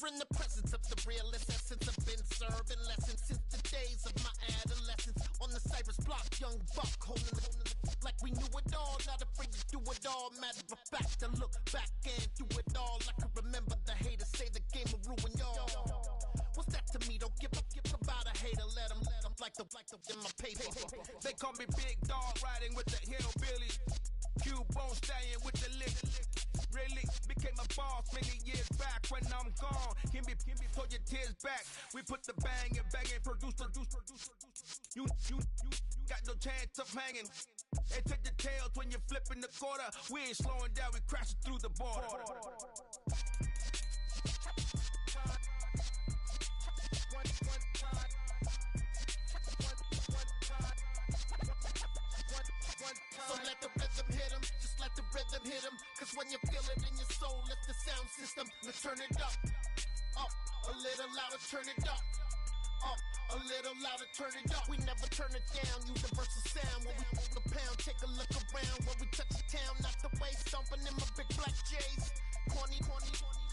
We're in the presence of the realest essence. I've been serving lessons since the days of my adolescence. On the Cypress block, young buck holding it like we knew it all. Not afraid to do it all. Matter of fact, I look back and do it all. I can remember the haters say the game will ruin y'all. What's that to me? Don't give about a hater. Let them like the in my paper. They call me Big Dog, riding with the hillbilly. Q-Bone stallion with the lick. Really became a boss many years back. When I'm gone, can be pull your tears back. We put the bang and produce. You got no chance of hanging. And take the tails when you're flipping the quarter. We ain't slowing down, we crashing through the border. So let the rhythm hit him, just let the rhythm hit him. Cause when you feel it in your soul, lift the sound system. Let's turn it up, a little louder, turn it up, a little louder, turn it up. We never turn it down, universal sound. When we move the pound, take a look around. When we touch the town, not the way, stomping in my big black J's. Corny,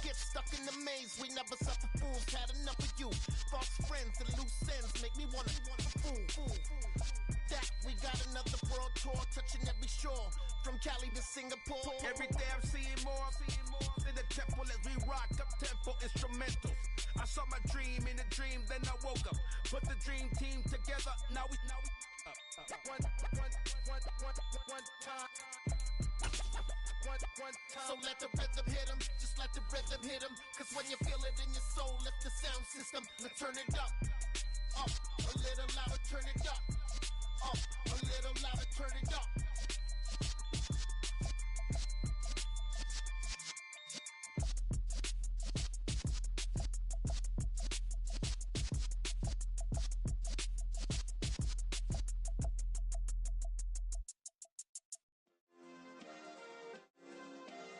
get stuck in the maze. We never suffer fools, had enough of you. False friends and loose ends make me wanna fool. That we got another world tour, touching every shore, from Cali to Singapore. Every day I'm seeing more in the temple as we rock up tempo instrumentals. I saw my dream in a dream, then I woke up. Put the dream team together. Now we one time. So let the rhythm hit him, just let the rhythm hit him. Cause when you feel it in your soul, lift the sound system. Let's turn it up, a little louder, turn it up, a little louder, turn it up.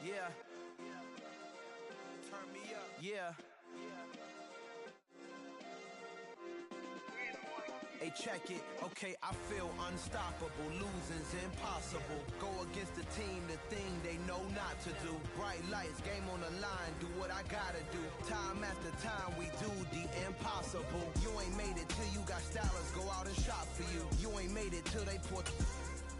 Yeah. Turn me up. Yeah. Hey, check it. Okay, I feel unstoppable. Losing's impossible. Go against the team, the thing they know not to do. Bright lights, game on the line, do what I gotta do. Time after time, we do the impossible. You ain't made it till you got stylers go out and shop for you. You ain't made it till they put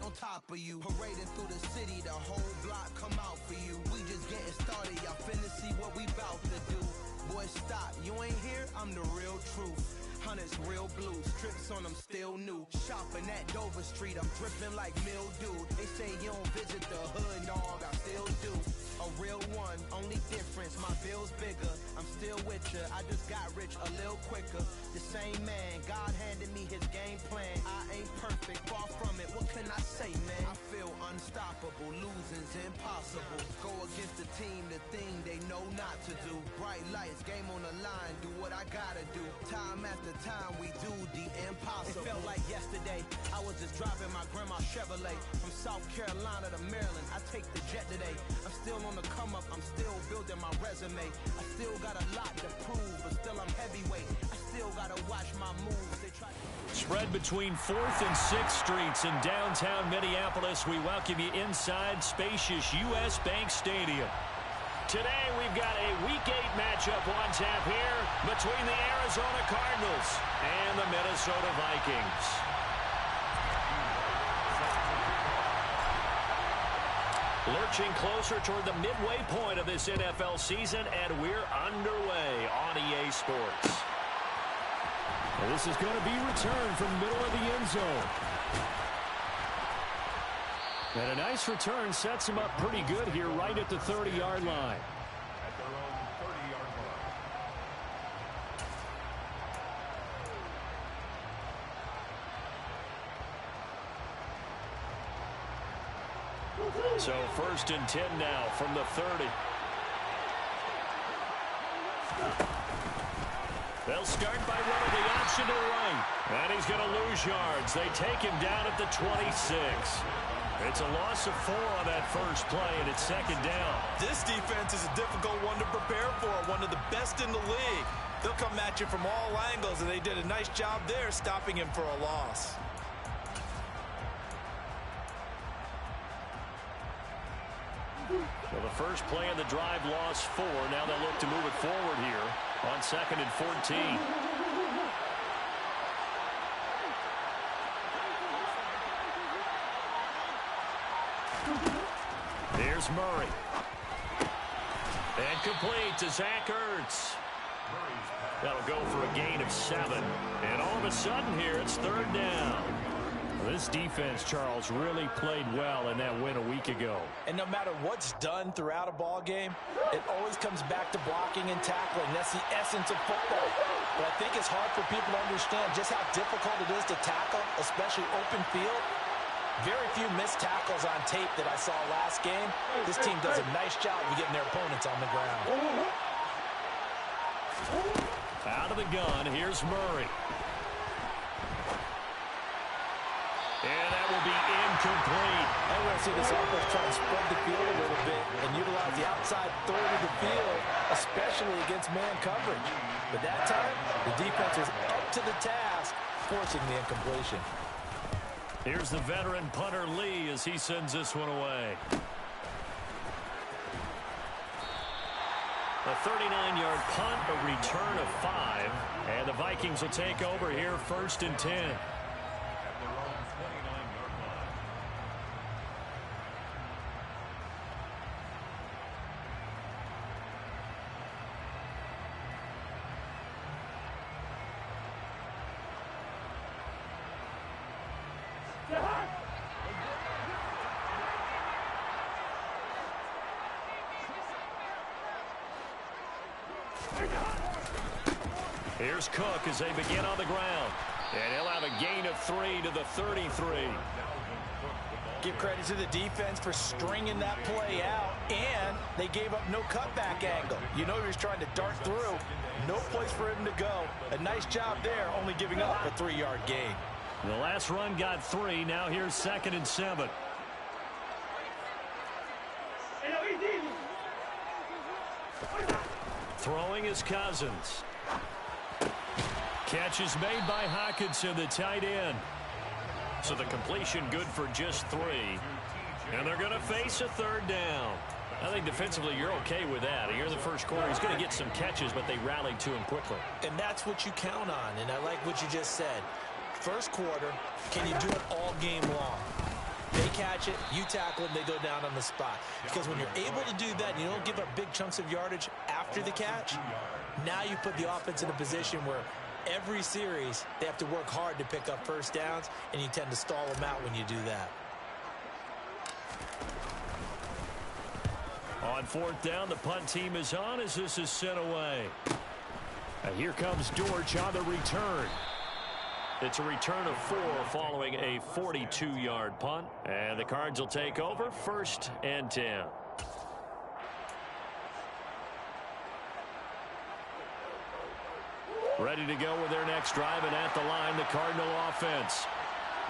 on top of you. Parading through the city, the whole block come out for you. We just getting started, y'all finna see what we bout to do. Boy, stop, you ain't here, I'm the real truth. Hunters real blue, strips on them still new. Shopping at Dover Street, I'm dripping like mildew. They say you don't visit the hood, dog, I still do. A real one, only difference, my bill's bigger. I'm still with ya, I just got rich a little quicker. The same man, God handed me his game plan. I ain't perfect, far from it, what can I say, man? I feel unstoppable, losing's impossible. Go against the team, the thing they know not to do. Bright lights, game on the line, do what I gotta do. Time after time, we do the impossible. It felt like yesterday, I was just driving my grandma's Chevrolet. From South Carolina to Maryland, I take the jet today. I'm still on the come up, I'm still building my resume. I still got a lot to prove, but still I'm heavyweight. I still gotta watch my moves. They try. Spread between 4th and 6th Streets in downtown Minneapolis. We welcome you inside spacious U.S. Bank Stadium. Today we've got a Week 8 matchup on tap here between the Arizona Cardinals and the Minnesota Vikings. Lurching closer toward the midway point of this NFL season, and we're underway on EA Sports. And this is going to be returned from middle of the end zone. And a nice return sets him up pretty good here right at the 30-yard line. At their own 30-yard line. So 1st and 10 now from the 30. They'll start by running the option to the right. And he's going to lose yards. They take him down at the 26. It's a loss of 4 on that first play, and it's 2nd down. This defense is a difficult one to prepare for, one of the best in the league. They'll come at you from all angles, and they did a nice job there stopping him for a loss. So the first play of the drive lost 4. Now they'll look to move it forward here on 2nd and 14. Here's Murray. And complete to Zach Ertz. That'll go for a gain of 7. And all of a sudden here, it's 3rd down. This defense, Charles, really played well in that win a week ago. And no matter what's done throughout a ball game, it always comes back to blocking and tackling. That's the essence of football. But I think it's hard for people to understand just how difficult it is to tackle, especially open field. Very few missed tackles on tape that I saw last game. This team does a nice job of getting their opponents on the ground. Out of the gun, here's Murray. And that will be incomplete. I want to see this offense try to spread the field a little bit and utilize the outside third of the field, especially against man coverage. But that time, the defense was up to the task, forcing the incompletion. Here's the veteran punter Lee as he sends this one away. A 39-yard punt, a return of 5. And the Vikings will take over here 1st and 10. Here's Cook as they begin on the ground. And he'll have a gain of 3 to the 33. Give credit to the defense for stringing that play out, and they gave up no cutback angle. You know he was trying to dart through. No place for him to go. A nice job there, only giving up a 3-yard gain. The last run got 3. Now here's 2nd and 7. Throwing is Cousins. Catch is made by Hockenson, the tight end. So the completion good for just 3. And they're going to face a 3rd down. I think defensively you're okay with that. Here in the first quarter, he's going to get some catches, but they rallied to him quickly. And that's what you count on, and I like what you just said. First quarter, can you do it all game long? They catch it, you tackle it, they go down on the spot. Because when you're able to do that and you don't give up big chunks of yardage after the catch, now you put the offense in a position where every series they have to work hard to pick up first downs, and you tend to stall them out when you do that. On 4th down, the punt team is on as this is sent away. And here comes Dortch on the return. It's a return of 4 following a 42-yard punt. And the Cards will take over 1st and 10. Ready to go with their next drive, and at the line, the Cardinal offense.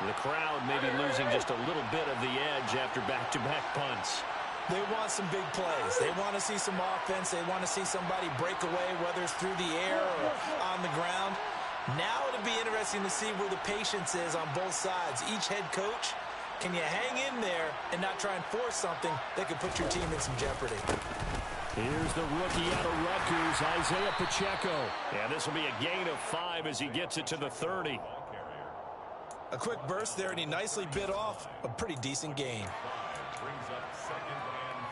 The crowd maybe losing just a little bit of the edge after back-to-back punts. They want some big plays. They want to see some offense. They want to see somebody break away, whether it's through the air or on the ground. Now it'll be interesting to see where the patience is on both sides. Each head coach, can you hang in there and not try and force something that could put your team in some jeopardy? Here's the rookie out of Rutgers, Isaiah Pacheco. And this will be a gain of 5 as he gets it to the 30. A quick burst there, and he nicely bit off a pretty decent gain. Brings up 2nd and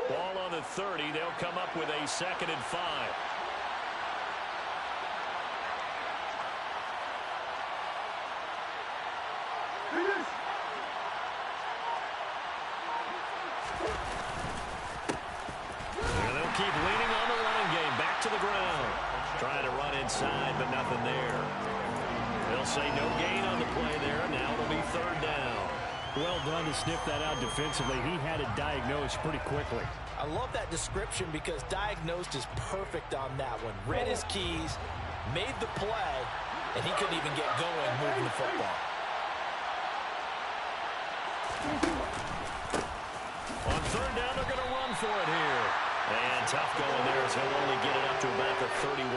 5. Ball on the 30. They'll come up with a 2nd and 5. And they'll keep leaning on the running game. Back to the ground. Trying to run inside, but nothing there. They'll say no gain on the play there. Now it'll be 3rd down. Well done to sniff that out defensively. He had it diagnosed pretty quickly. I love that description because diagnosed is perfect on that one. Read his keys, made the play, and he couldn't even get going moving the football. On 3rd down, they're going to run for it here. And tough going there as he'll only get it up to about the 31.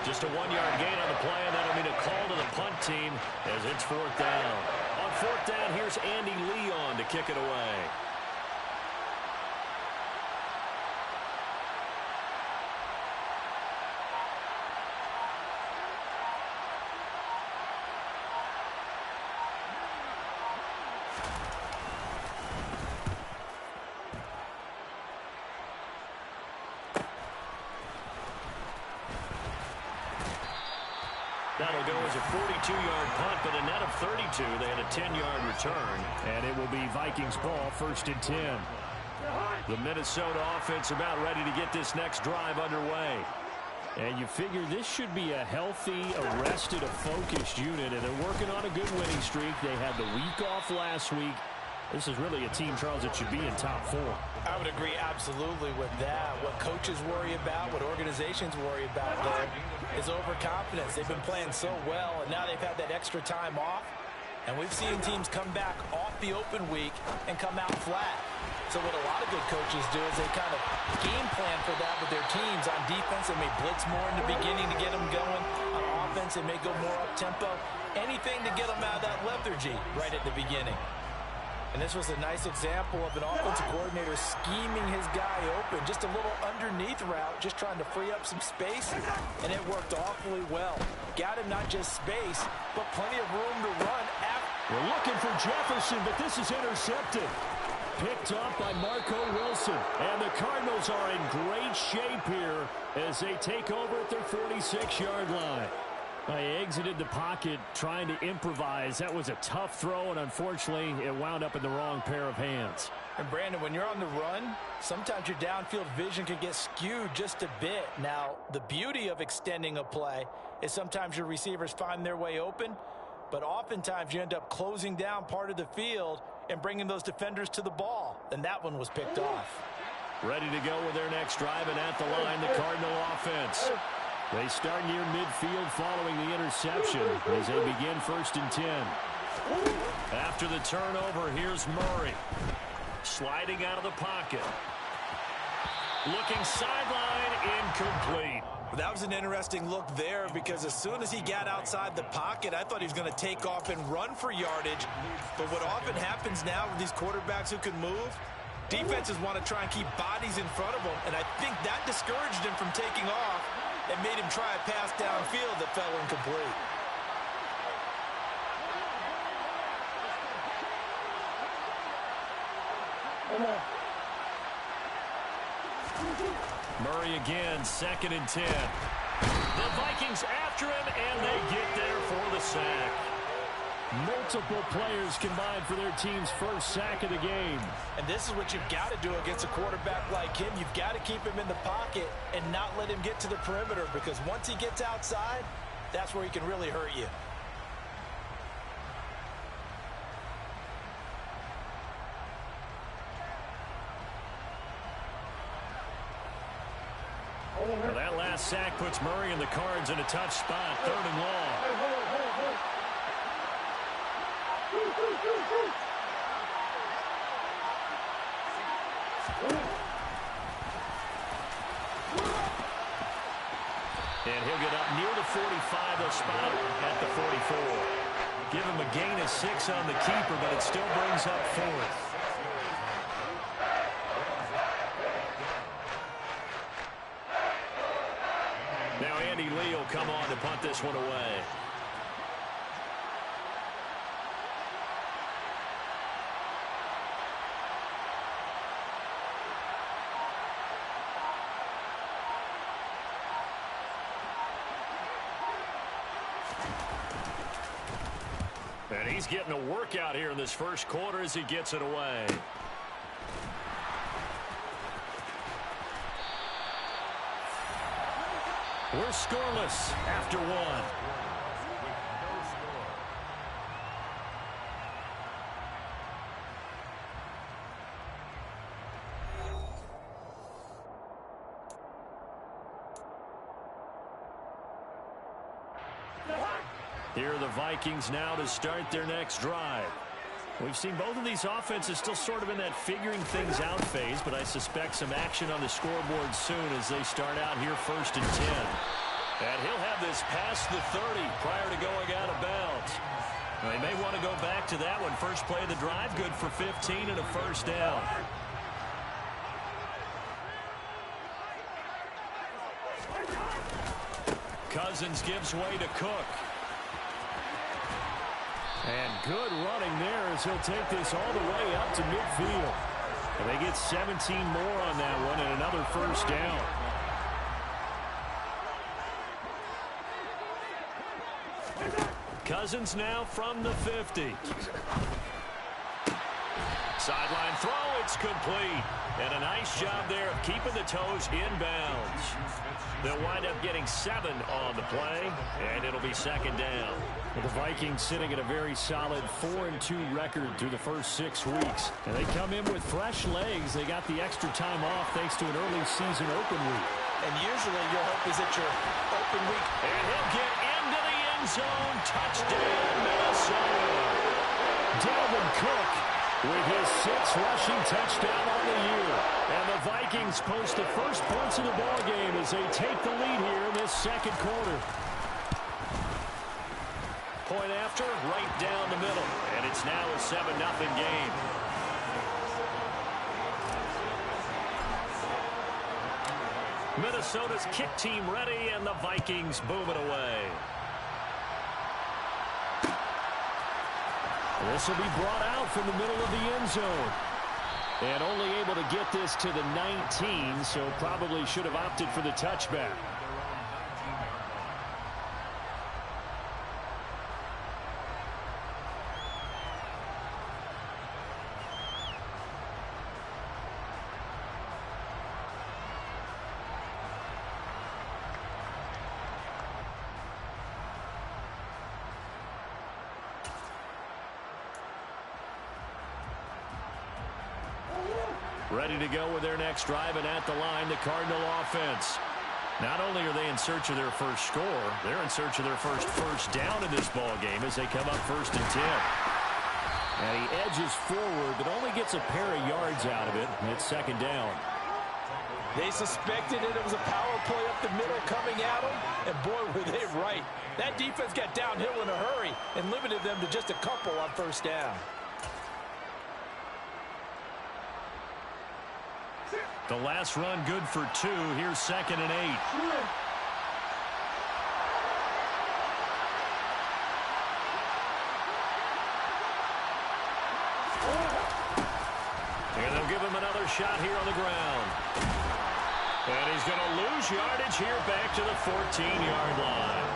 Just a 1-yard gain on the play, and that'll mean a call to the punt team as it's 4th down. On 4th down, here's Andy Leon to kick it away. That'll go as a 42-yard punt, but a net of 32. They had a 10-yard return. And it will be Vikings ball, 1st and 10. The Minnesota offense about ready to get this next drive underway. And you figure this should be a healthy, arrested, a focused unit, and they're working on a good winning streak. They had the week off last week. This is really a team, Charles, that should be in top 4. I would agree absolutely with that. What coaches worry about, what organizations worry about there is overconfidence. They've been playing so well, and now they've had that extra time off. And we've seen teams come back off the open week and come out flat. So what a lot of good coaches do is they kind of game plan for that with their teams. On defense, they may blitz more in the beginning to get them going. On offense, they may go more up-tempo. Anything to get them out of that lethargy right at the beginning. And this was a nice example of an offensive coordinator scheming his guy open. Just a little underneath route, just trying to free up some space, and it worked awfully well. Got him not just space, but plenty of room to run. We're looking for Jefferson, but this is intercepted. Picked up by Marco Wilson. And the Cardinals are in great shape here as they take over at their 46-yard line. They exited the pocket trying to improvise. That was a tough throw, and unfortunately, it wound up in the wrong pair of hands. And, Brandon, when you're on the run, sometimes your downfield vision can get skewed just a bit. Now, the beauty of extending a play is sometimes your receivers find their way open, but oftentimes you end up closing down part of the field and bringing those defenders to the ball. And that one was picked off. Ready to go with their next drive, and at the line, the Cardinal offense. They start near midfield following the interception as they begin 1st and 10. After the turnover, here's Murray. Sliding out of the pocket. Looking sideline, incomplete. That was an interesting look there because as soon as he got outside the pocket, I thought he was going to take off and run for yardage. But what often happens now with these quarterbacks who can move, defenses want to try and keep bodies in front of them, and I think that discouraged him from taking off and made him try a pass downfield that fell incomplete. Murray again, 2nd and 10. The Vikings after him, and they get there for the sack. Multiple players combined for their team's first sack of the game. And this is what you've got to do against a quarterback like him. You've got to keep him in the pocket and not let him get to the perimeter, because once he gets outside, that's where he can really hurt you. Well, that last sack puts Murray and the Cards in a tough spot, 3rd and long. And he'll get up near the 45, a spot at the 44. Give him a gain of 6 on the keeper, but it still brings up 4th. Now Andy Lee will come on to punt this one away. And he's getting a workout here in this first quarter as he gets it away. We're scoreless after 1. Here are the Vikings now to start their next drive. We've seen both of these offenses still sort of in that figuring things out phase, but I suspect some action on the scoreboard soon as they start out here 1st and 10. And he'll have this past the 30 prior to going out of bounds. They may want to go back to that one. First play of the drive, good for 15 and a first down. Cousins gives way to Cook. And good running there as he'll take this all the way up to midfield. And they get 17 more on that one and another first down. Cousins now from the 50. Sideline throw, it's complete. And a nice job there of keeping the toes inbounds. They'll wind up getting 7 on the play, and it'll be second down. Well, the Vikings sitting at a very solid 4-2 record through the first 6 weeks. And they come in with fresh legs. They got the extra time off thanks to an early season open week. And usually your hope is that your open week. And he'll get into the end zone. Touchdown, Minnesota. Dalvin Cook with his 6th rushing touchdown on the year. And the Vikings post the first points of the ballgame as they take the lead here in this second quarter. Point after, right down the middle. And it's now a 7-0 game. Minnesota's kick team ready, and the Vikings boom it away. This will be brought out from the middle of the end zone. And only able to get this to the 19, so probably should have opted for the touchback. Ready to go with their next drive, and at the line, the Cardinal offense. Not only are they in search of their first score, they're in search of their first down in this ball game as they come up 1st and 10. And he edges forward, but only gets a pair of yards out of it, and it's second down. They suspected it was a power play up the middle coming at them, and boy, were they right. That defense got downhill in a hurry and limited them to just a couple on first down. The last run good for 2. Here's 2nd and 8. And they'll give him another shot here on the ground. And he's going to lose yardage here back to the 14-yard line.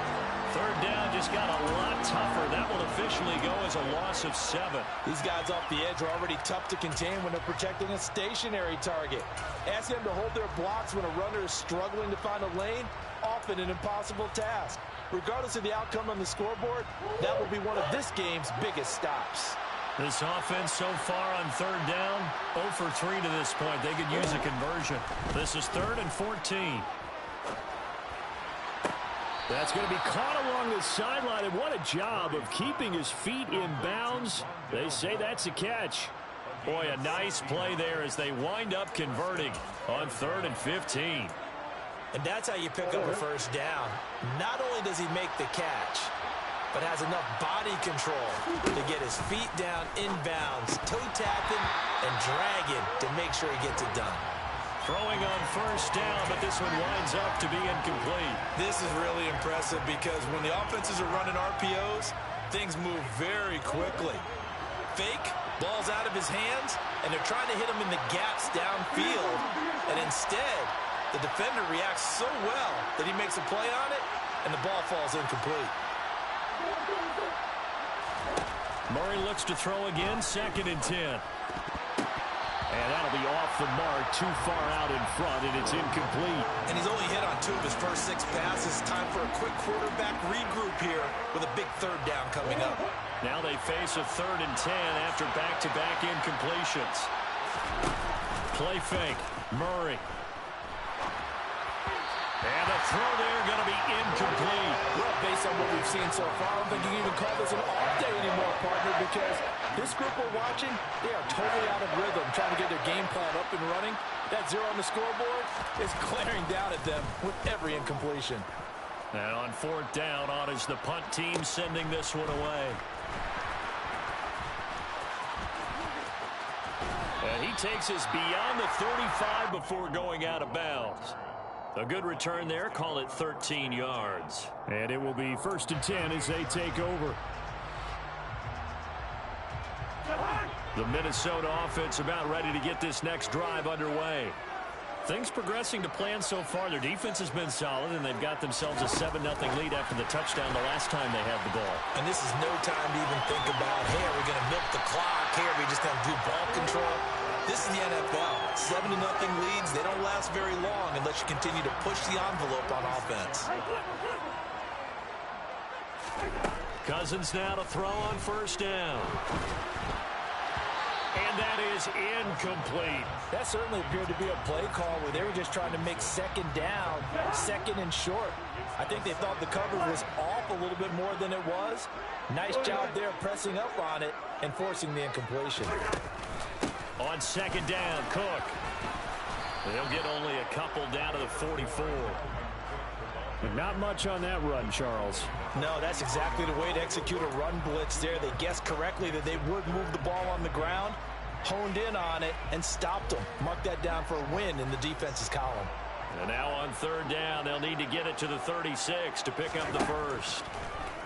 3rd down just got a lot tougher. That will officially go as a loss of 7. These guys off the edge are already tough to contain when they're protecting a stationary target. Ask them to hold their blocks when a runner is struggling to find a lane, often an impossible task. Regardless of the outcome on the scoreboard, that will be one of this game's biggest stops. This offense so far on 3rd down, 0 for 3 to this point. They could use a conversion. This is 3rd and 14. That's going to be caught along the sideline, and what a job of keeping his feet in bounds. They say that's a catch. Boy, a nice play there as they wind up converting on 3rd and 15. And that's how you pick up a first down. Not only does he make the catch, but has enough body control to get his feet down inbounds, toe tapping and dragging to make sure he gets it done. Throwing on first down, but this one winds up to be incomplete. This is really impressive because when the offenses are running RPOs, things move very quickly. Fake, ball's out of his hands, and they're trying to hit him in the gaps downfield. And instead, the defender reacts so well that he makes a play on it, and the ball falls incomplete. Murray looks to throw again, 2nd and 10. And that'll be off the mark, too far out in front, and it's incomplete. And he's only hit on 2 of his first 6 passes. Time for a quick quarterback regroup here with a big 3rd down coming up. Now they face a 3rd and 10 after back-to-back incompletions. Play fake, Murray. And the throw there going to be incomplete. Well, based on what we've seen so far, I don't think you can even call this an off day anymore, partner, because this group we're watching, they are totally out of rhythm, trying to get their game plan up and running. That 0 on the scoreboard is glaring down at them with every incompletion. And on 4th down, on is the punt team sending this one away. And he takes us beyond the 35 before going out of bounds. A good return there. Call it 13 yards. And it will be 1st and 10 as they take over. The Minnesota offense about ready to get this next drive underway. Things progressing to plan so far. Their defense has been solid, and they've got themselves a 7-0 lead after the touchdown the last time they had the ball. And this is no time to even think about, hey, are we going to milk the clock? Hey, are we just going to do ball control? This is the NFL. 7-0 leads, they don't last very long unless you continue to push the envelope on offense. Cousins now to throw on 1st down. And that is incomplete. That certainly appeared to be a play call where they were just trying to make 2nd down, 2nd and short. I think they thought the cover was off a little bit more than it was. Nice job there pressing up on it and forcing the incompletion. On 2nd down, Cook. They'll get only a couple down to the 44. Not much on that run, Charles. No, that's exactly the way to execute a run blitz there. They guessed correctly that they would move the ball on the ground, honed in on it, and stopped them. Mark that down for a win in the defense's column. And now on 3rd down, they'll need to get it to the 36 to pick up the first.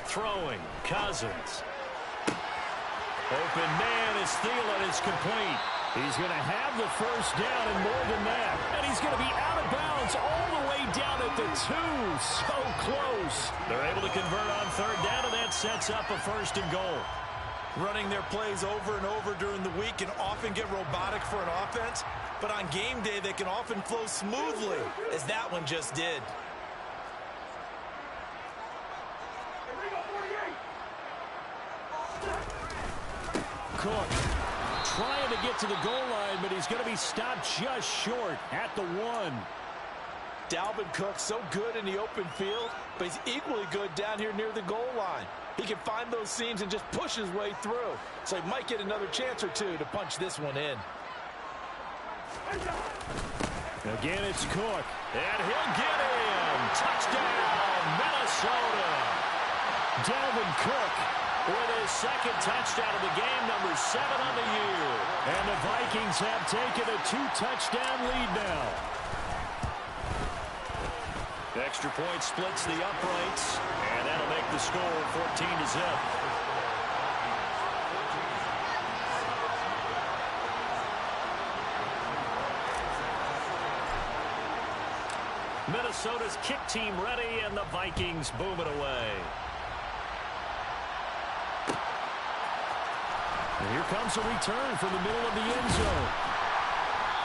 Throwing, Cousins. Open man is Thielen is complete. He's going to have the 1st down and more than that. And he's going to be out of bounds all the way down at the 2. So close. They're able to convert on 3rd down, and that sets up a 1st and goal. Running their plays over and over during the week can often get robotic for an offense, but on game day they can often flow smoothly, as that one just did. Cook trying to get to the goal line, but he's going to be stopped just short at the 1. Dalvin Cook so good in the open field, but he's equally good down here near the goal line. He can find those seams and just push his way through. So he might get another chance or two to punch this one in. Again, it's Cook. And he'll get in. Touchdown, Minnesota. Dalvin Cook with his 2nd touchdown of the game, number 7 on the year. And the Vikings have taken a 2-touchdown lead now. Extra point splits the uprights, and that'll make the score 14-0. Minnesota's kick team ready, and the Vikings boom it away. And here comes a return from the middle of the end zone.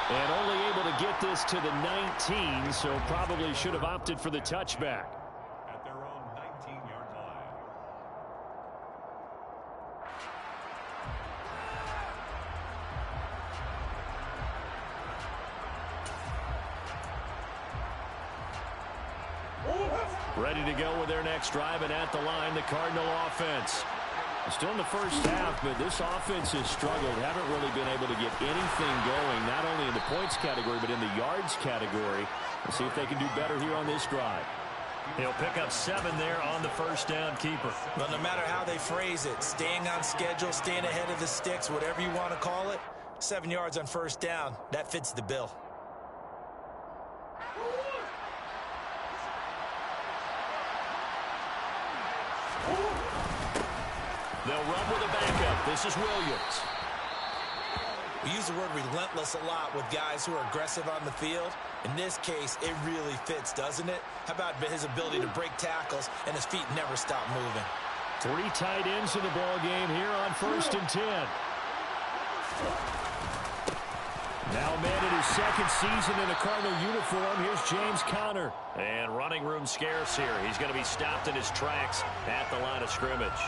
And only able to get this to the 19, so probably should have opted for the touchback. At their own 19-yard line. Ready to go with their next drive, and at the line, the Cardinal offense. Still in the first half, but this offense has struggled. Haven't really been able to get anything going, not only in the points category, but in the yards category. Let's see if they can do better here on this drive. He'll pick up 7 there on the 1st down keeper. But no matter how they phrase it, staying on schedule, staying ahead of the sticks, whatever you want to call it, 7 yards on 1st down, that fits the bill. They'll run with a backup. This is Williams. We use the word relentless a lot with guys who are aggressive on the field. In this case, it really fits, doesn't it? How about his ability to break tackles and his feet never stop moving? 3 tight ends in the ball game here on 1st and 10. Now a man in his 2nd season in a Cardinal uniform. Here's James Conner. And running room scarce here. He's going to be stopped in his tracks at the line of scrimmage.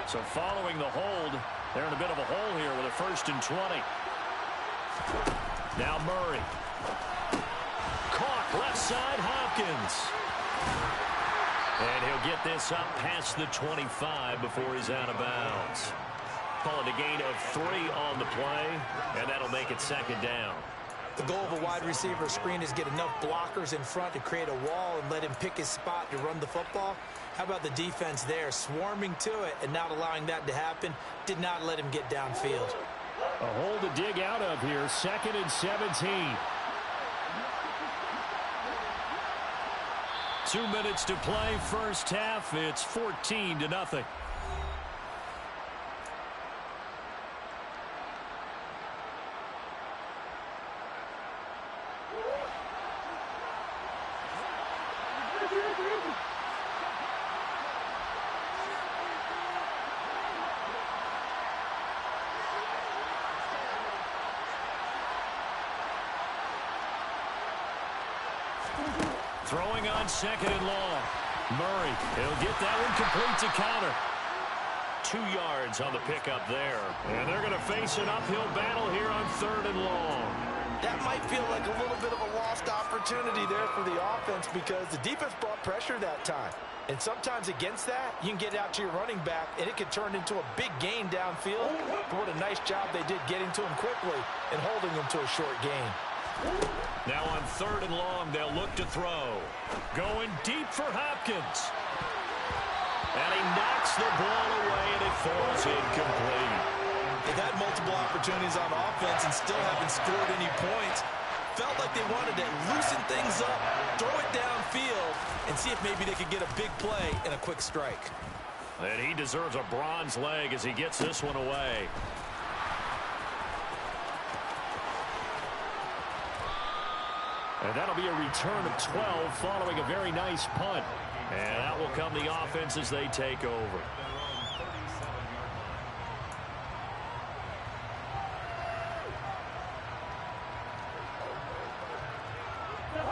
So following the hold, they're in a bit of a hole here with a 1st and 20. Now Murray. Caught left side, Hopkins. And he'll get this up past the 25 before he's out of bounds. Calling a gain of 3 on the play, and that'll make it second down. The goal of a wide receiver screen is get enough blockers in front to create a wall and let him pick his spot to run the football. How about the defense there, swarming to it and not allowing that to happen? Did not let him get downfield. A hole to dig out of here, 2nd and 17. 2 minutes to play, first half. It's 14-0. Throwing on 2nd and long. Murray, he'll get that one complete to counter. 2 yards on the pickup there. And they're going to face an uphill battle here on 3rd and long. That might feel like a little bit of a lost opportunity there for the offense because the defense brought pressure that time. And sometimes against that, you can get out to your running back, and it could turn into a big gain downfield. But what a nice job they did getting to him quickly and holding him to a short gain. Now on 3rd and long, they'll look to throw. Going deep for Hopkins. And he knocks the ball away, and it falls incomplete. They've had multiple opportunities on offense and still haven't scored any points. Felt like they wanted to loosen things up, throw it downfield, and see if maybe they could get a big play and a quick strike. And he deserves a bronze leg as he gets this one away. And that'll be a return of 12 following a very nice punt. And that will come the offense as they take over.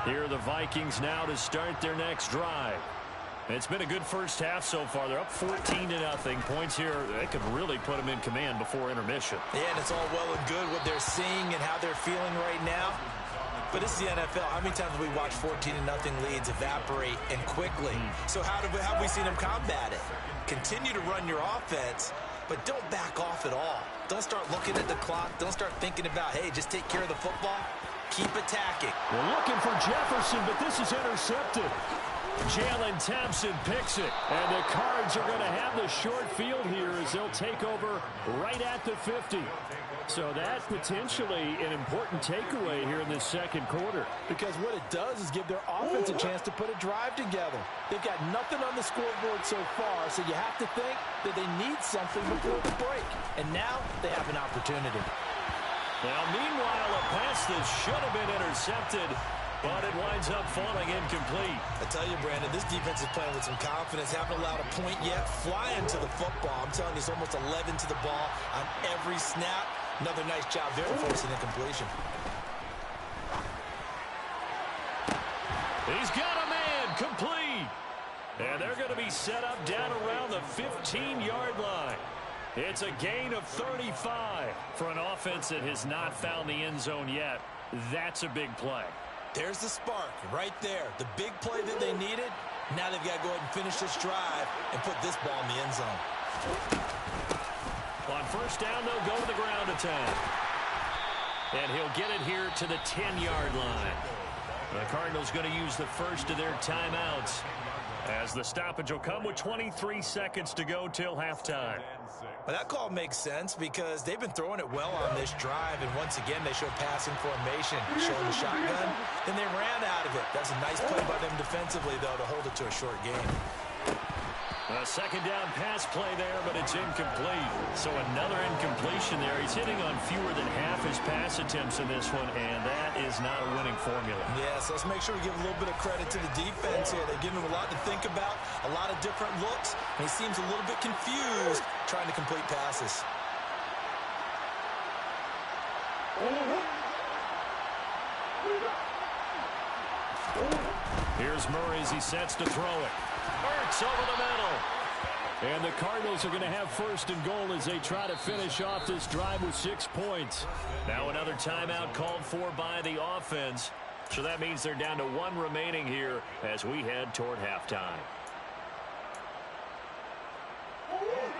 Here are the Vikings now to start their next drive. It's been a good first half so far. They're up 14-0. Points here, they could really put them in command before intermission. Yeah, and it's all well and good what they're seeing and how they're feeling right now. But this is the NFL. How many times have we watched 14-0 leads evaporate and quickly? So how have we seen them combat it? Continue to run your offense, but don't back off at all. Don't start looking at the clock. Don't start thinking about, hey, just take care of the football. Keep attacking. We're looking for Jefferson, but this is intercepted. Jalen Thompson picks it. And the Cards are going to have the short field here as they'll take over right at the 50. So that potentially an important takeaway here in this second quarter. Because what it does is give their offense a chance to put a drive together. They've got nothing on the scoreboard so far, so you have to think that they need something before the break. And now they have an opportunity. Now, meanwhile, a pass that should have been intercepted, but it winds up falling incomplete. I tell you, Brandon, this defense is playing with some confidence. Haven't allowed a point yet. Flying to the football. I'm telling you, it's almost 11 to the ball on every snap. Another nice job there to force an incompletion. He's got a man complete. And they're going to be set up down around the 15-yard line. It's a gain of 35 for an offense that has not found the end zone yet. That's a big play. There's the spark right there. The big play that they needed. Now they've got to go ahead and finish this drive and put this ball in the end zone. On first down, they'll go to the ground attack. And he'll get it here to the 10-yard line. The Cardinals going to use the first of their timeouts, as the stoppage will come with 23 seconds to go till halftime. Well, that call makes sense because they've been throwing it well on this drive, and once again they showed passing formation, showing the shotgun, then they ran out of it. That's a nice play by them defensively, though, to hold it to a short game. A second down pass play there, but it's incomplete. So another incompletion there. He's hitting on fewer than half his pass attempts in this one, and that is not a winning formula. Yeah, so let's make sure we give a little bit of credit to the defense here. They're giving him a lot to think about, a lot of different looks, and he seems a little bit confused trying to complete passes. Here's Murray as he sets to throw it. Hurts over the middle. And the Cardinals are going to have first and goal as they try to finish off this drive with 6 points. Now another timeout called for by the offense. So that means they're down to 1 remaining here as we head toward halftime.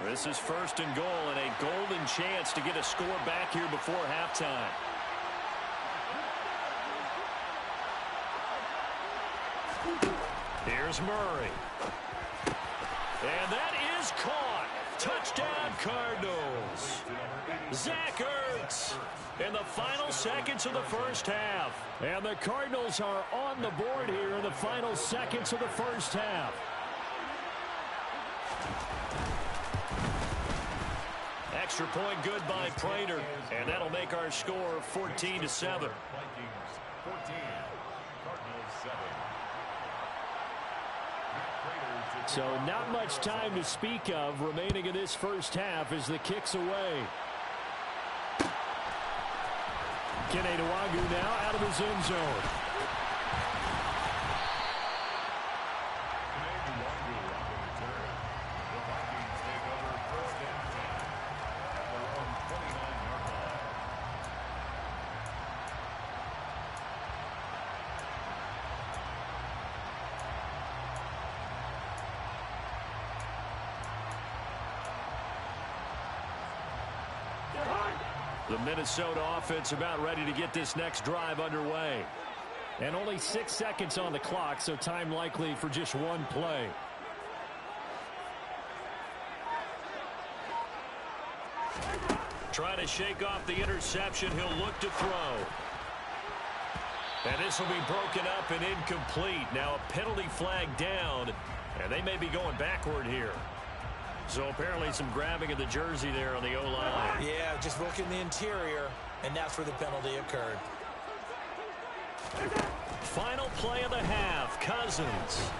This is 1st and goal and a golden chance to get a score back here before halftime. Here's Murray. And that is caught. Touchdown, Cardinals. Zach Ertz in the final seconds of the first half. And the Cardinals are on the board here in the final seconds of the first half. Extra point good by Prater, and that'll make our score 14-7. Vikings 14, Cardinals 7. So not much time to speak of remaining in this first half as the kick's away. Kene Nwangwu now out of his end zone. The Minnesota offense about ready to get this next drive underway. And only 6 seconds on the clock, so time likely for just one play. Trying to shake off the interception. He'll look to throw. And this will be broken up and incomplete. Now a penalty flag down, and they may be going backward here. So apparently some grabbing of the jersey there on the O-line. Yeah, just look in the interior, and that's where the penalty occurred. Final play of the half, Cousins.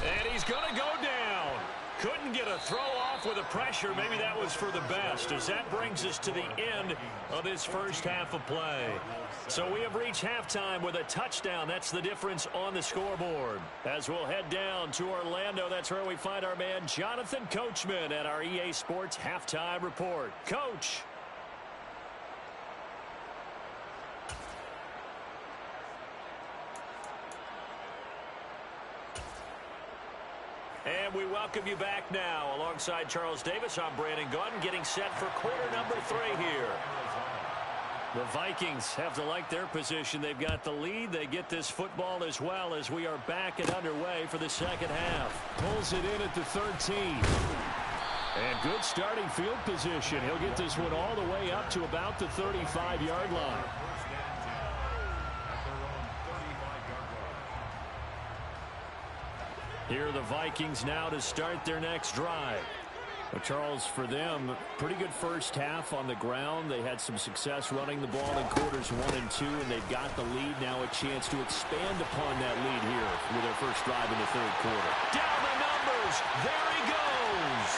And he's going to go down. Couldn't get a throw off with the pressure. Maybe that was for the best, as that brings us to the end of this first half of play. So we have reached halftime with a touchdown. That's the difference on the scoreboard. As we'll head down to Orlando, that's where we find our man Jonathan Coachman at our EA Sports Halftime Report. Coach. And we welcome you back now. Alongside Charles Davis, I'm Brandon Gaudin, getting set for quarter number 3 here. The Vikings have to like their position. They've got the lead. They get this football as well as we are back and underway for the second half. Pulls it in at the 13. And good starting field position. He'll get this one all the way up to about the 35-yard line. Here are the Vikings now to start their next drive. Well, Charles, for them, pretty good first half on the ground. They had some success running the ball in quarters 1 and 2, and they've got the lead. Now a chance to expand upon that lead here with their first drive in the third quarter. Down the numbers. There he goes.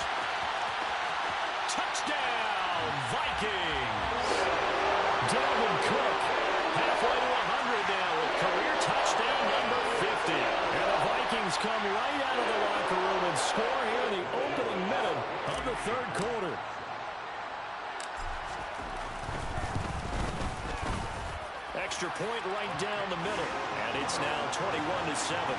Touchdown, Vikings. Dalvin Cook Halfway to 100 now with career touchdown number 50. And the Vikings come right out of the locker room and score here in the opening minute of the third quarter. Extra point right down the middle. And it's now 21-7.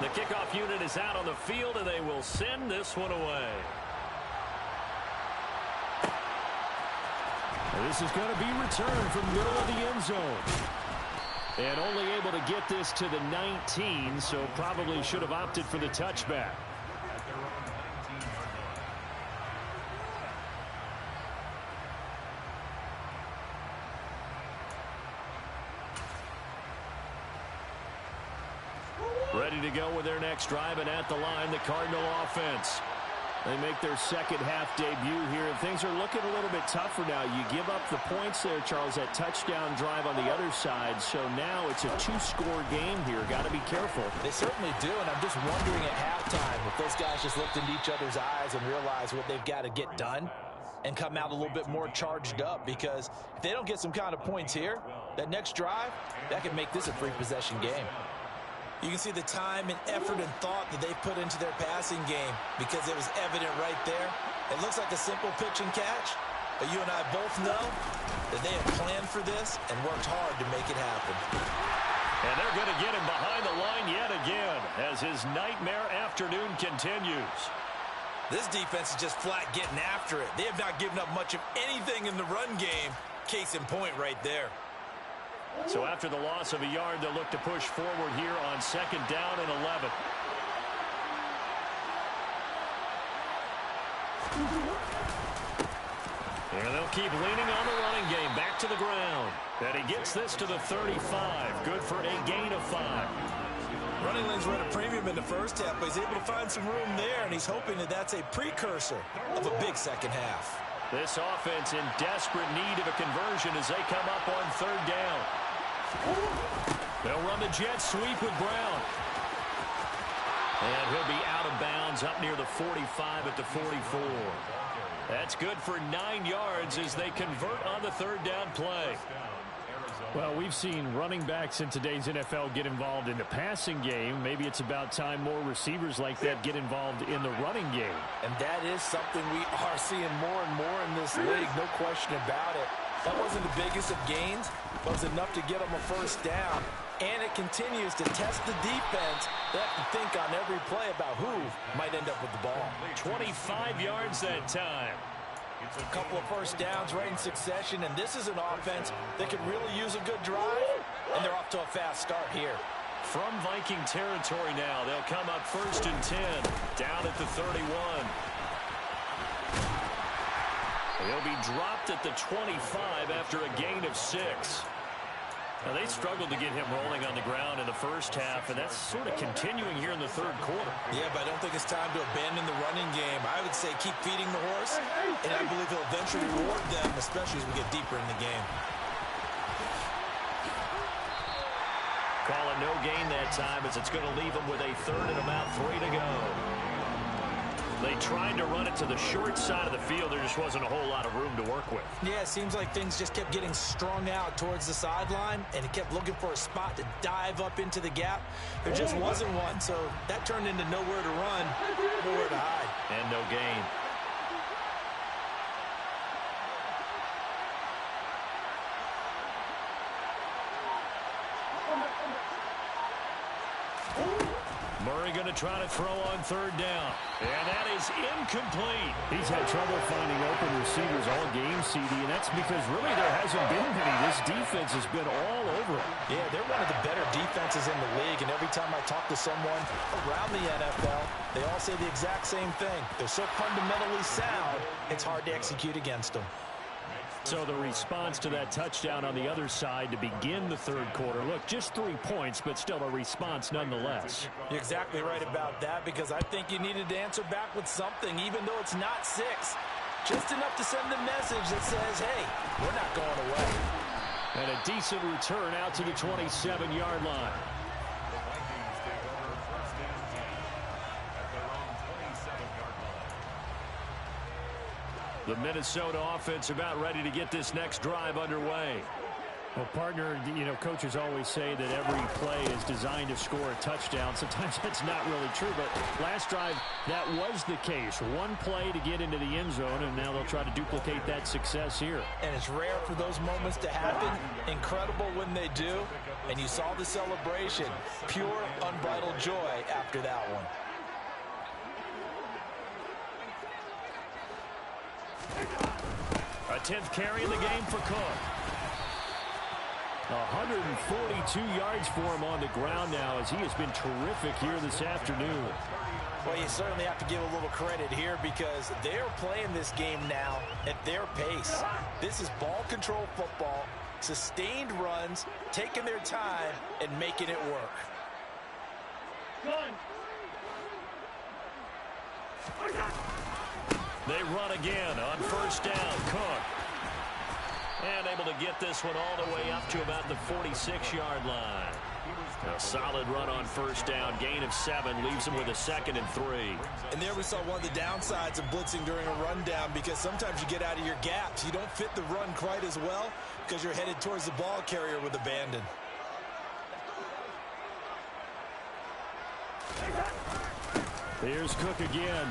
The kickoff unit is out on the field, and they will send this one away. And this is going to be returned from the middle of the end zone. And only able to get this to the 19, so probably should have opted for the touchback. Ready to go with their next drive, and at the line, the Cardinal offense. They make their second half debut here, and things are looking a little bit tougher now. You give up the points there, Charles, that touchdown drive on the other side. So now it's a 2-score game here. Got to be careful. They certainly do, and I'm just wondering at halftime if those guys just looked into each other's eyes and realized what they've got to get done and come out a little bit more charged up, because if they don't get some kind of points here, that next drive, that could make this a free possession game. You can see the time and effort and thought that they put into their passing game because it was evident right there. It looks like a simple pitch and catch, but you and I both know that they have planned for this and worked hard to make it happen. And they're going to get him behind the line yet again as his nightmare afternoon continues. This defense is just flat getting after it. They have not given up much of anything in the run game. Case in point right there. So after the loss of a yard, they'll look to push forward here on 2nd down and 11. And they'll keep leaning on the running game. Back to the ground. And he gets this to the 35. Good for a gain of 5. Running lanes were at a premium in the first half, but he's able to find some room there, and he's hoping that that's a precursor of a big second half. This offense in desperate need of a conversion as they come up on 3rd down. They'll run the jet sweep with Brown. And he'll be out of bounds up near the 45 at the 44. That's good for 9 yards as they convert on the 3rd down play. Well, we've seen running backs in today's NFL get involved in the passing game. Maybe it's about time more receivers like that get involved in the running game. And that is something we are seeing more and more in this league, no question about it. That wasn't the biggest of gains, but it was enough to get them a 1st down. And it continues to test the defense. They have to think on every play about who might end up with the ball. 25 yards that time. A couple of 1st downs right in succession, and this is an offense that could really use a good drive, and they're off to a fast start here. From Viking territory now, they'll come up 1st and 10, down at the 31. They'll be dropped at the 25 after a gain of 6. Now, they struggled to get him rolling on the ground in the first half, and that's sort of continuing here in the 3rd quarter. Yeah, but I don't think it's time to abandon the running game. I would say keep feeding the horse, and I believe he'll eventually reward them, especially as we get deeper in the game. Call it no gain that time as it's going to leave him with a 3rd and about 3 to go. They tried to run it to the short side of the field. There just wasn't a whole lot of room to work with. Yeah, it seems like things just kept getting strung out towards the sideline, and he kept looking for a spot to dive up into the gap. There just wasn't one, so that turned into nowhere to run, nowhere to hide. And no gain. Murray going to try to throw on 3rd down. And that is incomplete. He's had trouble finding open receivers all game, CD, and that's because really there hasn't been many. This defense has been all over it. Yeah, they're one of the better defenses in the league, and every time I talk to someone around the NFL, they all say the exact same thing. They're so fundamentally sound, it's hard to execute against them. So the response to that touchdown on the other side to begin the 3rd quarter. Look, just 3 points, but still a response nonetheless. You're exactly right about that, because I think you needed to answer back with something, even though it's not 6. Just enough to send a message that says, hey, we're not going away. And a decent return out to the 27-yard line. The Minnesota offense about ready to get this next drive underway. Well, partner, you know, coaches always say that every play is designed to score a touchdown. Sometimes that's not really true, but last drive, that was the case. One play to get into the end zone, and now they'll try to duplicate that success here. And it's rare for those moments to happen. Incredible when they do. And you saw the celebration. Pure, unbridled joy after that one. A 10th carry in the game for Cook. 142 yards for him on the ground now as he has been terrific here this afternoon. Well, you certainly have to give a little credit here because they're playing this game now at their pace. This is ball control football, sustained runs, taking their time, and making it work. They run again on 1st down. Cook. And able to get this one all the way up to about the 46-yard line. A solid run on 1st down. Gain of 7 leaves him with a 2nd and 3. And there we saw one of the downsides of blitzing during a rundown because sometimes you get out of your gaps. You don't fit the run quite as well because you're headed towards the ball carrier with abandon. Here's Cook again.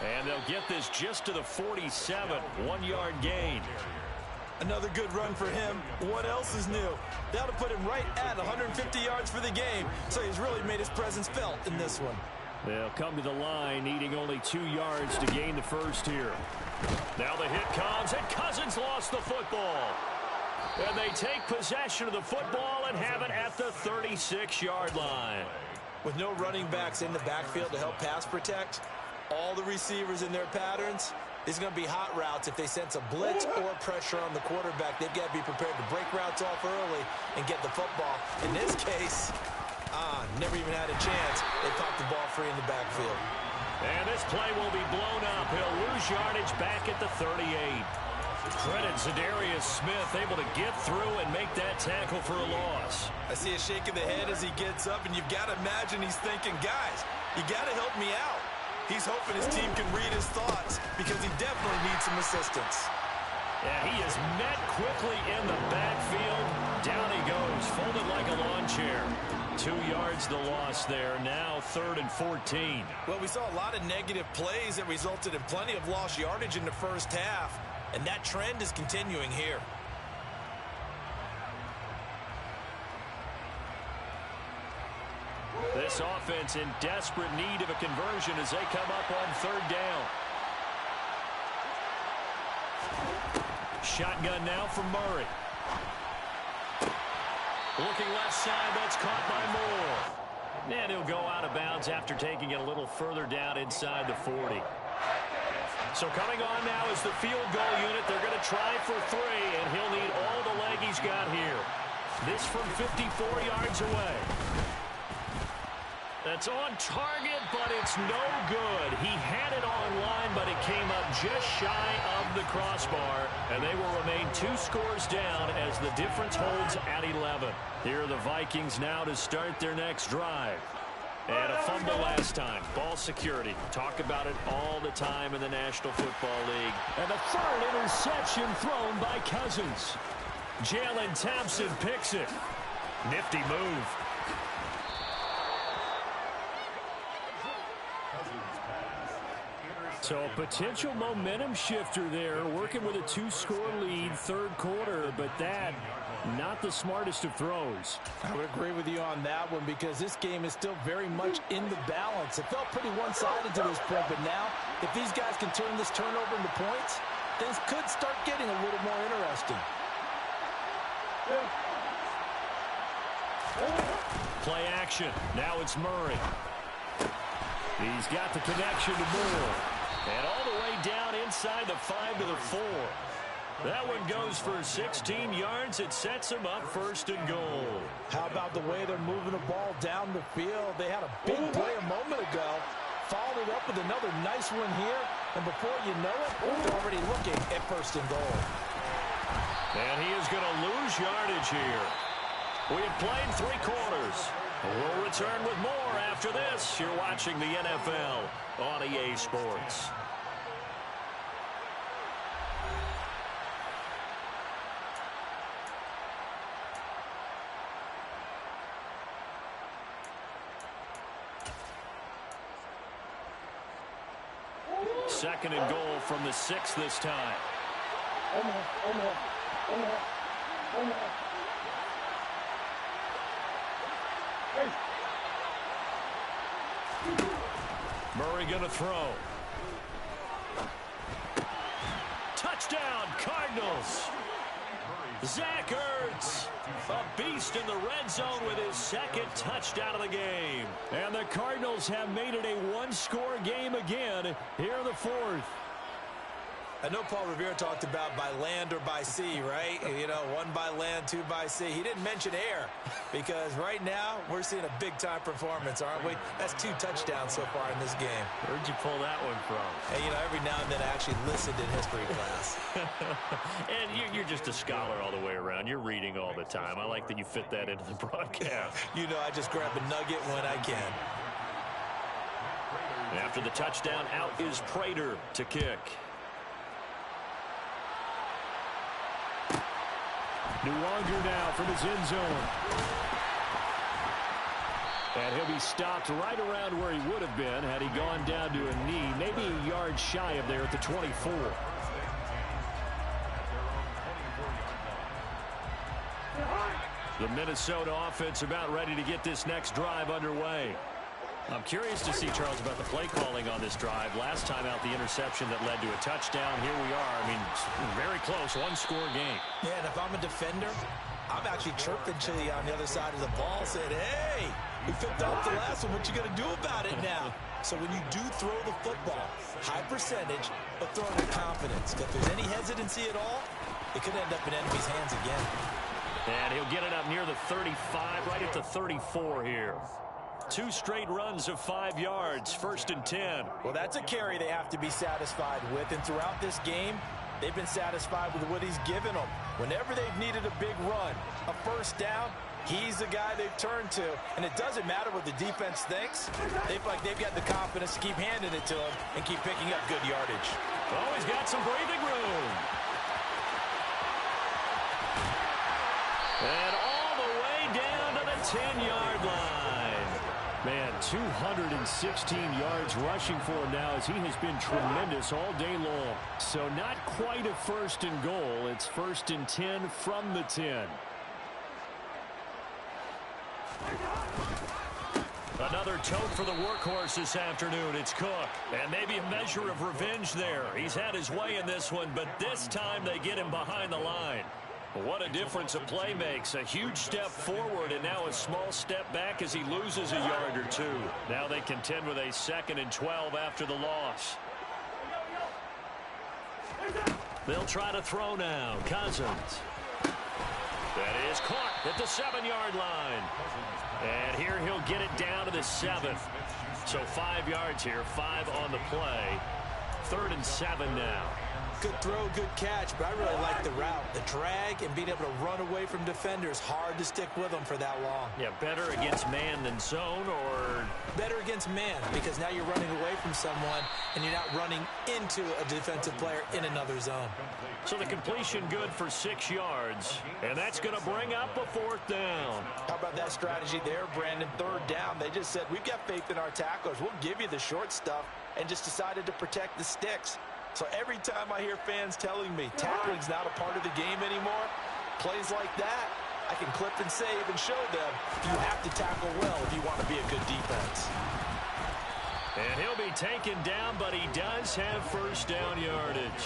And they'll get this just to the 47. 1-yard gain. Another good run for him. What else is new? That'll put him right at 150 yards for the game. So he's really made his presence felt in this one. They'll come to the line, needing only 2 yards to gain the first here. Now the hit comes, and Cousins lost the football. And they take possession of the football and have it at the 36-yard line. With no running backs in the backfield to help pass protect, all the receivers in their patterns, it's going to be hot routes. If they sense a blitz or pressure on the quarterback, they've got to be prepared to break routes off early and get the football. In this case, never even had a chance. They popped the ball free in the backfield. And this play will be blown up. He'll lose yardage back at the 38. Credit Zadarius Smith, able to get through and make that tackle for a loss. I see a shake of the head as he gets up, and you've got to imagine he's thinking, guys, you got to help me out. He's hoping his team can read his thoughts because he definitely needs some assistance. Yeah, he is met quickly in the backfield. Down he goes, folded like a lawn chair. 2 yards the loss there. Now 3rd and 14. Well, we saw a lot of negative plays that resulted in plenty of lost yardage in the first half, and that trend is continuing here. This offense in desperate need of a conversion as they come up on 3rd down. Shotgun now from Murray. Looking left side, that's caught by Moore. And he'll go out of bounds after taking it a little further down inside the 40. So coming on now is the field goal unit. They're going to try for 3, and he'll need all the leg he's got here. This from 54 yards away. That's on target, but it's no good. He had it on line, but it came up just shy of the crossbar, and they will remain 2 scores down as the difference holds at 11. Here are the Vikings now to start their next drive. And a fumble last time. Ball security. Talk about it all the time in the National Football League. And the 3rd interception thrown by Cousins. Jalen Thompson picks it. Nifty move. So a potential momentum shifter there, working with a 2-score lead, 3rd quarter, but that, not the smartest of throws. I would agree with you on that one because this game is still very much in the balance. It felt pretty one-sided to this point, but now, if these guys can turn this turnover into points, things could start getting a little more interesting. Play action. Now it's Murray. He's got the connection to Moore. And all the way down inside the 5 to the 4. That one goes for 16 yards. It sets him up 1st and goal. How about the way they're moving the ball down the field? They had a big play a moment ago. Followed it up with another nice one here. And before you know it, they're already looking at 1st and goal. And he is going to lose yardage here. We have played 3 quarters. We'll return with more after this. You're watching the NFL on EA Sports. Second and goal from the 6 this time. Murray going to throw. Touchdown, Cardinals. Zach Ertz, a beast in the red zone with his 2nd touchdown of the game. And the Cardinals have made it a 1-score game again here in the 4th. I know Paul Revere talked about by land or by sea, right? You know, 1 by land, 2 by sea. He didn't mention air because right now we're seeing a big-time performance, aren't we? That's 2 touchdowns so far in this game. Where'd you pull that one from? And, you know, every now and then I actually listened in history class. And you're just a scholar all the way around. You're reading all the time. I like that you fit that into the broadcast. You know, I just grab a nugget when I can. After the touchdown, out is Prater to kick. Nuwanger now from his end zone. And he'll be stopped right around where he would have been had he gone down to a knee, maybe a yard shy of there at the 24. The Minnesota offense about ready to get this next drive underway. I'm curious to see, Charles, about the play calling on this drive. Last time out, the interception that led to a touchdown. Here we are. I mean, very close, one-score game. Yeah, and if I'm a defender, I'm actually chirping Chili on the other side of the ball, saying, hey, we picked off the last one. What you going to do about it now? So when you do throw the football, high percentage, but throw it with confidence. If there's any hesitancy at all, it could end up in enemy's hands again. And he'll get it up near the 35, right at the 34 here. 2 straight runs of 5 yards, 1st and 10. Well, that's a carry they have to be satisfied with. And throughout this game, they've been satisfied with what he's given them. Whenever they've needed a big run, a first down, he's the guy they've turned to. And it doesn't matter what the defense thinks. They've got the confidence to keep handing it to him and keep picking up good yardage. Oh, he's got some breathing room. And all the way down to the 10-yard line. Man, 216 yards rushing for him now as he has been tremendous all day long. So not quite a 1st and goal. It's 1st and 10 from the 10. Another tote for the workhorse this afternoon. It's Cook. And maybe a measure of revenge there. He's had his way in this one, but this time they get him behind the line. What a difference a play makes. A huge step forward and now a small step back as he loses a yard or 2. Now they contend with a 2nd and 12 after the loss. They'll try to throw now. Cousins. That is caught at the 7-yard line. And here he'll get it down to the 7th. So 5 yards here, 5 on the play. 3rd and 7 now. Good throw, good catch, but I really like the route. The drag and being able to run away from defenders. Hard to stick with them for that long. Yeah, better against man than zone, or? Better against man, because now you're running away from someone and you're not running into a defensive player in another zone. So the completion good for 6 yards, and that's going to bring up a 4th down. How about that strategy there, Brandon? 3rd down. They just said, we've got faith in our tacklers. We'll give you the short stuff, and just decided to protect the sticks. So every time I hear fans telling me tackling's not a part of the game anymore, plays like that, I can clip and save and show them you have to tackle well if you want to be a good defense. And he'll be taken down, but he does have 1st down yardage.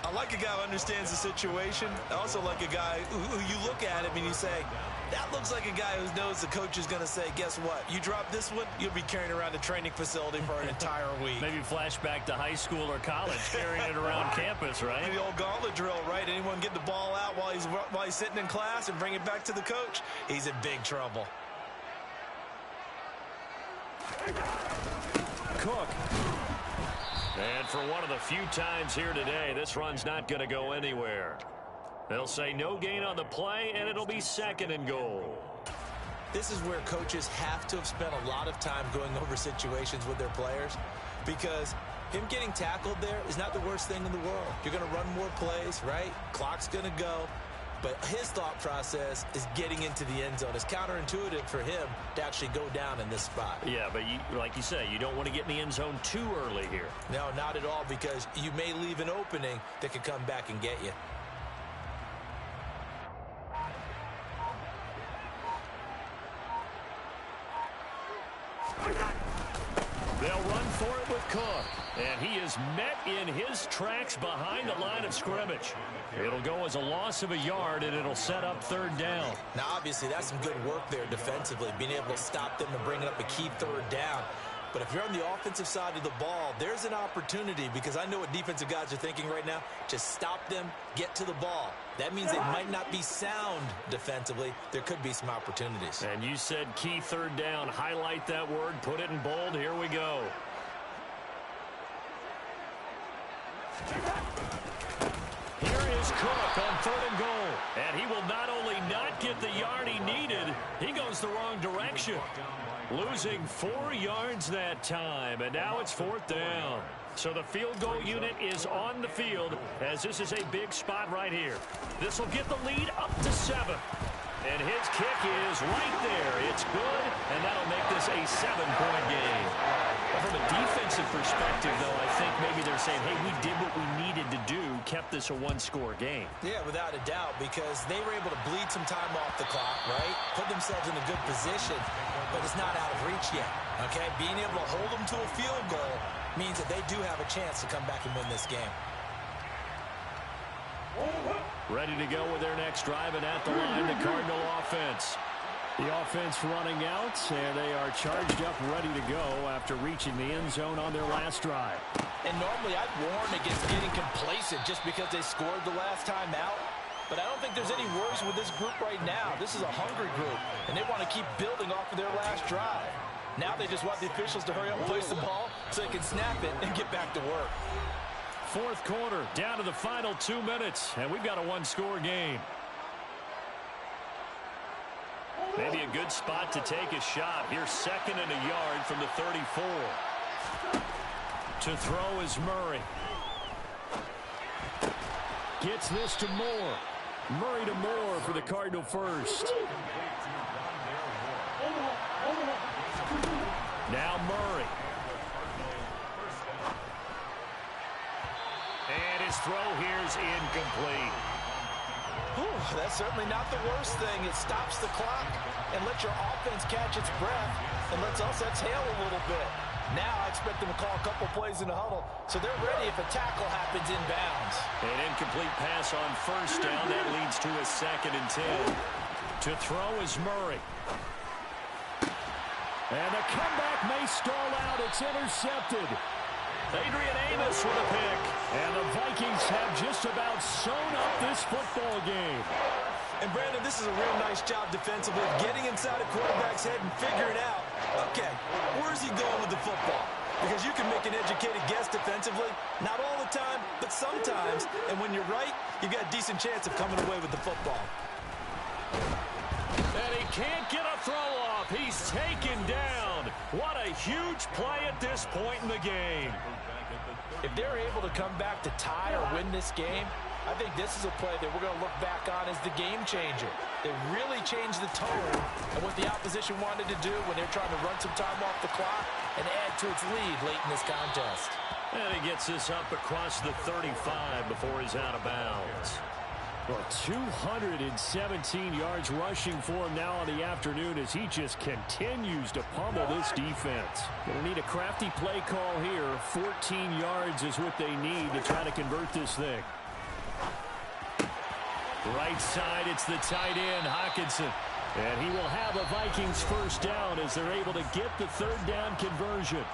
I like a guy who understands the situation. I also like a guy who you look at him and you say, that looks like a guy who knows the coach is going to say, guess what? You drop this one, you'll be carrying around a training facility for an entire week. Maybe flashback to high school or college, carrying it around campus, right? The old gauntlet drill, right? Anyone get the ball out while he's sitting in class and bring it back to the coach? He's in big trouble. Cook. And for one of the few times here today, this run's not going to go anywhere. They'll say no gain on the play, and it'll be 2nd and goal. This is where coaches have to have spent a lot of time going over situations with their players, because him getting tackled there is not the worst thing in the world. You're going to run more plays, right? Clock's going to go. But his thought process is getting into the end zone. It's counterintuitive for him to actually go down in this spot. Yeah, but like you say, you don't want to get in the end zone too early here. No, not at all, because you may leave an opening that could come back and get you. They'll run for it with Cook. And he is met in his tracks behind the line of scrimmage. It'll go as a loss of a yard, and it'll set up 3rd down. Now, obviously, that's some good work there defensively, being able to stop them and bringing up a key 3rd down. But if you're on the offensive side of the ball, there's an opportunity, because I know what defensive guys are thinking right now. Just stop them, get to the ball. That means they might not be sound defensively. There could be some opportunities. And you said key 3rd down. Highlight that word. Put it in bold. Here we go. Here is Cook on 3rd and goal. And he will not only not get the yard he needed, he goes the wrong direction. Losing 4 yards that time, and now it's 4th down. So the field goal unit is on the field, as this is a big spot right here. This will get the lead up to 7. And his kick is right there. It's good, and that'll make this a 7-point game. But from a defensive perspective, though, I think maybe they're saying, hey, we did what we needed to do, kept this a one-score game. Yeah, without a doubt, because they were able to bleed some time off the clock, right? Put themselves in a good position, but it's not out of reach yet, okay? Being able to hold them to a field goal means that they do have a chance to come back and win this game. Ready to go with their next drive, and at the line, the Cardinal offense. The offense running out, and they are charged up, ready to go after reaching the end zone on their last drive. And normally I'd warn against getting complacent just because they scored the last time out. But I don't think there's any worries with this group right now. This is a hungry group, and they want to keep building off of their last drive. Now they just want the officials to hurry up and place the ball so they can snap it and get back to work. Fourth quarter, down to the final 2 minutes, and we've got a one-score game. Maybe a good spot to take a shot. Here's 2nd and a yard from the 34. To throw is Murray. Gets this to Moore. Murray to Moore for the Cardinal first. Now Murray. And his throw here's incomplete. Whew, that's certainly not the worst thing. It stops the clock and lets your offense catch its breath and lets us exhale a little bit. Now I expect them to call a couple plays in the huddle so they're ready if a tackle happens inbounds. An incomplete pass on first down. That leads to a 2nd and 10. To throw is Murray. And the comeback may stall out. It's intercepted. Adrian Amos with a pick. And the Vikings have just about sewn up this football game. And, Brandon, this is a real nice job defensively, getting inside a quarterback's head and figuring out, okay, where's he going with the football? Because you can make an educated guess defensively, not all the time, but sometimes. And when you're right, you've got a decent chance of coming away with the football. And he can't get a throw off. He's taken down. What a huge play at this point in the game. If they're able to come back to tie or win this game, I think this is a play that we're going to look back on as the game changer. They really changed the tone and what the opposition wanted to do when they're trying to run some time off the clock and add to its lead late in this contest. And he gets this up across the 35 before he's out of bounds. Well, 217 yards rushing for him now on the afternoon as he just continues to pummel this defense. Going to need a crafty play call here. 14 yards is what they need to try to convert this thing. Right side, it's the tight end, Hockenson. And he will have a Vikings first down as they're able to get the third down conversion.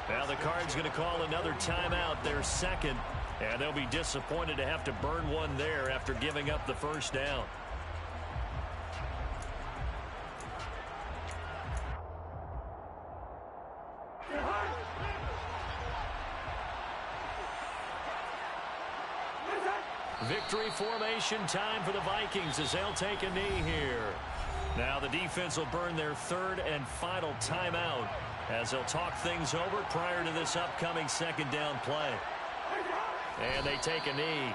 Now the Cards going to call another timeout, their second. And they'll be disappointed to have to burn one there after giving up the first down. Victory formation time for the Vikings as they'll take a knee here. Now the defense will burn their third and final timeout as they'll talk things over prior to this upcoming second down play. And they take a knee.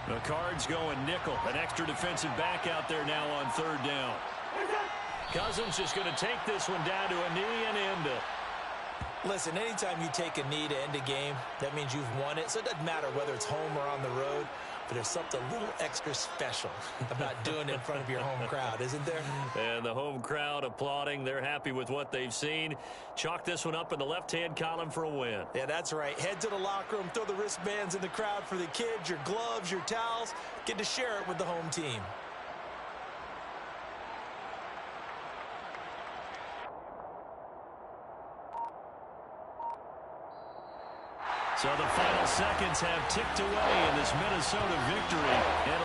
The Cards going nickel. An extra defensive back out there now on third down. Cousins just going to take this one down to a knee and end it. Listen, anytime you take a knee to end a game, that means you've won it. So it doesn't matter whether it's home or on the road, but there's something a little extra special about doing it in front of your home crowd, isn't there? And the home crowd applauding. They're happy with what they've seen. Chalk this one up in the left-hand column for a win. Yeah, that's right. Head to the locker room, throw the wristbands in the crowd for the kids, your gloves, your towels. Get to share it with the home team. So the final seconds have ticked away in this Minnesota victory. And